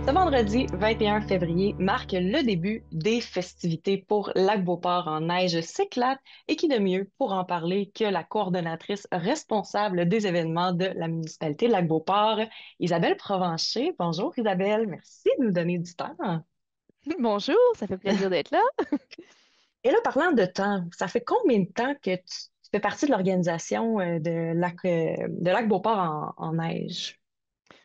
Ce vendredi 21 février marque le début des festivités pour Lac-Beauport en neige s'éclate et qui de mieux pour en parler que la coordonnatrice responsable des événements de la municipalité de Lac-Beauport, Isabelle Provencher. Bonjour Isabelle, merci de nous donner du temps. Bonjour, ça fait plaisir d'être là. Et là, parlant de temps, ça fait combien de temps que tu fais partie de l'organisation de Lac-Beauport en neige?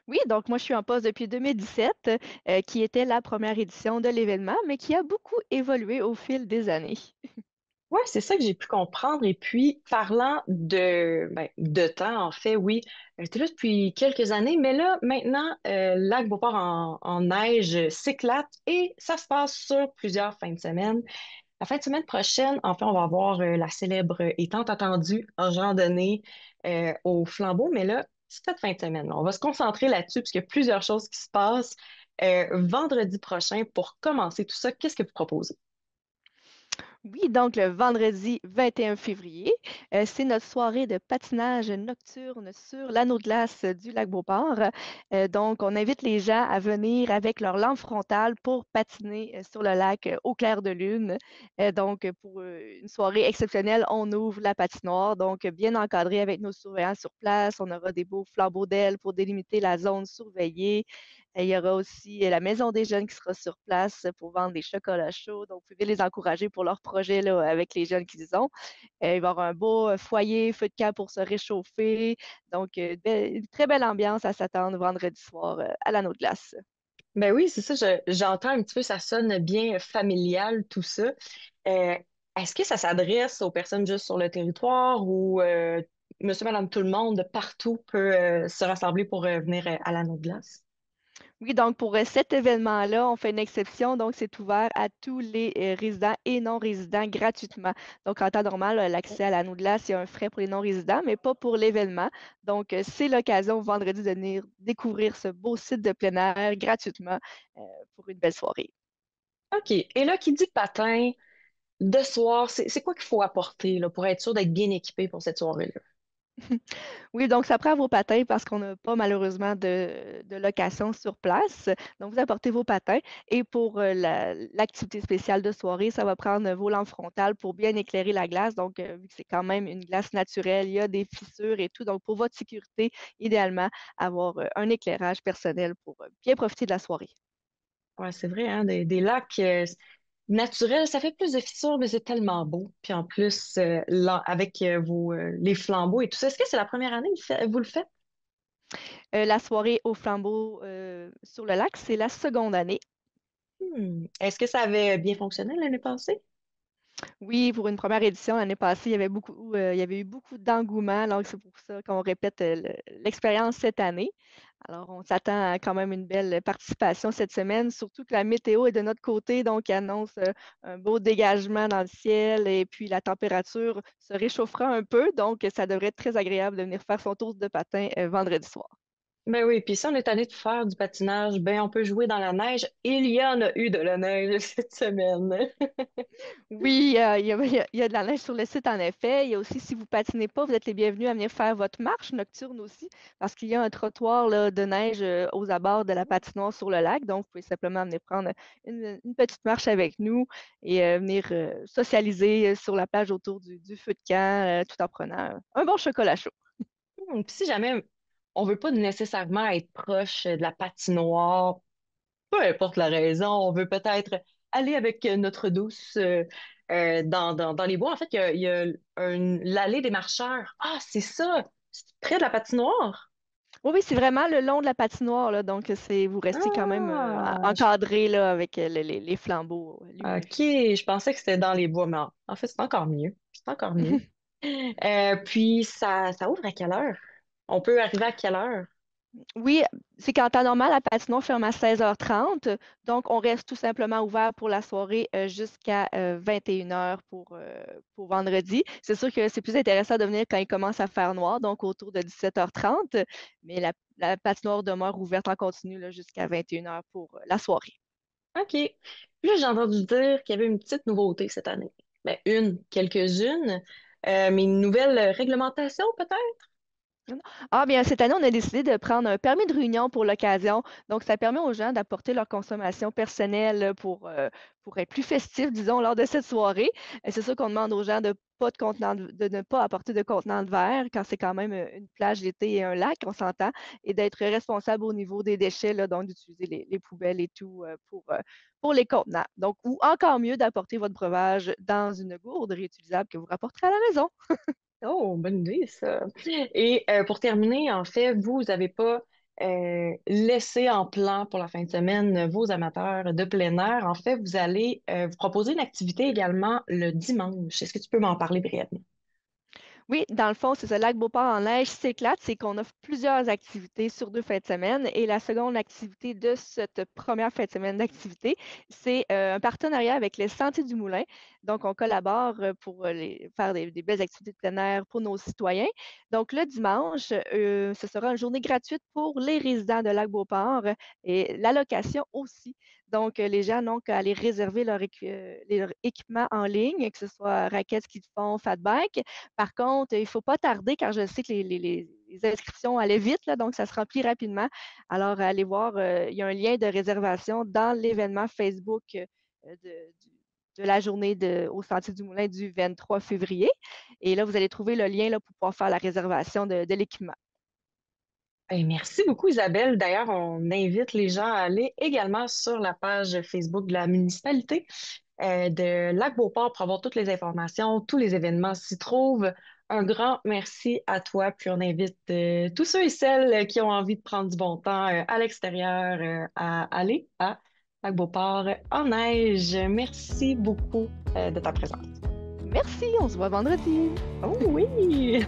Oui, donc moi je suis en poste depuis 2017, qui était la première édition de l'événement, mais qui a beaucoup évolué au fil des années. Ouais, c'est ça que j'ai pu comprendre. Et puis, parlant de temps, en fait, oui, j'étais là depuis quelques années, mais là, maintenant, Lac Beauport en neige s'éclate et ça se passe sur plusieurs fins de semaine. La fin de semaine prochaine, en fait, on va avoir la célèbre et tant attendue randonnée au Flambeau, mais là, c'est cette fin de semaine. On va se concentrer là-dessus parce qu'il y a plusieurs choses qui se passent. Vendredi prochain, pour commencer tout ça, qu'est-ce que vous proposez? Oui, donc le vendredi 21 février, c'est notre soirée de patinage nocturne sur l'anneau de glace du lac Beauport. Donc, on invite les gens à venir avec leur lampe frontale pour patiner sur le lac au clair de lune. Donc, pour une soirée exceptionnelle, on ouvre la patinoire, donc bien encadrée avec nos surveillants sur place. On aura des beaux flambeaux d'ailes pour délimiter la zone surveillée. Il y aura aussi la Maison des jeunes qui sera sur place pour vendre des chocolats chauds. Donc, vous pouvez les encourager pour leur projet là, avec les jeunes qu'ils ont. Il va y avoir un beau foyer, feu de camp pour se réchauffer. Donc, une très belle ambiance à s'attendre vendredi soir à l'anneau de glace. Ben oui, c'est ça, j'entends un petit peu, ça sonne bien familial, tout ça. Euh, Est-ce que ça s'adresse aux personnes juste sur le territoire ou monsieur, madame, tout le monde de partout peut se rassembler pour venir à l'anneau de glace? Oui, donc pour cet événement-là, on fait une exception. Donc, c'est ouvert à tous les résidents et non-résidents gratuitement. Donc, en temps normal, l'accès à l'anneau de glace, il y a un frais pour les non-résidents, mais pas pour l'événement. Donc, c'est l'occasion vendredi de venir découvrir ce beau site de plein air gratuitement euh, pour une belle soirée. OK. Et là, qui dit patin de soir, c'est quoi qu'il faut apporter là, pour être sûr d'être bien équipé pour cette soirée-là? Oui, donc ça prend vos patins parce qu'on n'a pas malheureusement de location sur place. Donc, vous apportez vos patins et pour l'activité spéciale de soirée, ça va prendre vos lampes frontales pour bien éclairer la glace. Donc, vu que c'est quand même une glace naturelle, il y a des fissures et tout. Donc, pour votre sécurité, idéalement, avoir un éclairage personnel pour bien profiter de la soirée. Ouais, c'est vrai, hein, des lacs naturels, ça fait plus de fissures, mais c'est tellement beau. Puis en plus, avec les flambeaux et tout ça, est-ce que c'est la première année que vous le faites? La soirée au flambeau sur le lac, c'est la seconde année. Est-ce que ça avait bien fonctionné l'année passée? Oui, pour une première édition l'année passée, il y avait eu beaucoup d'engouement, donc c'est pour ça qu'on répète l'expérience cette année. Alors, on s'attend à quand même une belle participation cette semaine, surtout que la météo est de notre côté, donc elle annonce un beau dégagement dans le ciel et puis la température se réchauffera un peu, donc ça devrait être très agréable de venir faire son tour de patin vendredi soir. Ben oui, puis si on est tanné de faire du patinage, ben on peut jouer dans la neige. Il y en a eu de la neige cette semaine. Oui, il y a de la neige sur le site, en effet. Il y a aussi, si vous patinez pas, vous êtes les bienvenus à venir faire votre marche nocturne aussi, parce qu'il y a un trottoir là, de neige aux abords de la patinoire sur le lac. Donc, vous pouvez simplement venir prendre une petite marche avec nous et venir socialiser sur la plage autour du feu de camp, tout en prenant un bon chocolat chaud. Puis si jamais on veut pas nécessairement être proche de la patinoire, peu importe la raison, on veut peut-être aller avec notre douce dans les bois. En fait, il y a l'allée des marcheurs. Ah, c'est ça! C'est près de la patinoire? Oui, oui, c'est vraiment le long de la patinoire, là, donc vous restez quand même Ah, encadré là, avec les flambeaux ok, lumineux. je pensais que c'était dans les bois, mais en fait, c'est encore mieux. C'est encore mieux. Puis, ça ouvre à quelle heure? On peut arriver à quelle heure? Oui, c'est qu'en temps normal, la patinoire ferme à 16h30. Donc, on reste tout simplement ouvert pour la soirée jusqu'à 21h pour vendredi. C'est sûr que c'est plus intéressant de venir quand il commence à faire noir, donc autour de 17h30. Mais la patinoire demeure ouverte en continu là, jusqu'à 21h pour la soirée. OK. Puis là, j'ai entendu dire qu'il y avait une petite nouveauté cette année. Quelques-unes, mais une nouvelle réglementation peut-être? Ah bien, cette année, on a décidé de prendre un permis de réunion pour l'occasion. Donc, ça permet aux gens d'apporter leur consommation personnelle pour être plus festif, disons, lors de cette soirée. C'est sûr qu'on demande aux gens de ne pas apporter de contenant de verre quand c'est quand même une plage l'été et un lac, on s'entend, et d'être responsable au niveau des déchets, là, donc d'utiliser les poubelles et tout pour les contenants. Donc, ou encore mieux, d'apporter votre breuvage dans une gourde réutilisable que vous rapporterez à la maison. Oh, bonne idée, ça. Et pour terminer, en fait, vous n'avez pas laissé en plan pour la fin de semaine vos amateurs de plein air. En fait, vous allez vous proposer une activité également le dimanche. Est-ce que tu peux m'en parler brièvement? Oui, dans le fond, c'est ça. Lac Beauport en neige s'éclate, c'est qu'on offre plusieurs activités sur 2 fins de semaine. Et la seconde activité de cette première fin de semaine d'activité, c'est un partenariat avec les Sentiers du Moulin. Donc, on collabore pour faire des belles activités de plein air pour nos citoyens. Donc, le dimanche, ce sera une journée gratuite pour les résidents de Lac Beauport et la location aussi. Donc, les gens n'ont qu'à aller réserver leur équipement en ligne, que ce soit raquettes, ski de fond, fat bike. Par contre, il ne faut pas tarder car je sais que les inscriptions allaient vite, là, donc ça se remplit rapidement. Alors, allez voir, il y a un lien de réservation dans l'événement Facebook de la journée au Sentier du Moulin du 23 février. Et là, vous allez trouver le lien là, pour pouvoir faire la réservation de l'équipement. Merci beaucoup, Isabelle. D'ailleurs, on invite les gens à aller également sur la page Facebook de la municipalité de Lac-Beauport pour avoir toutes les informations, tous les événements s'y trouvent. Un grand merci à toi. Puis on invite tous ceux et celles qui ont envie de prendre du bon temps à l'extérieur à aller à Lac-Beauport en neige. Merci beaucoup de ta présence. Merci, on se voit vendredi. Oh oui!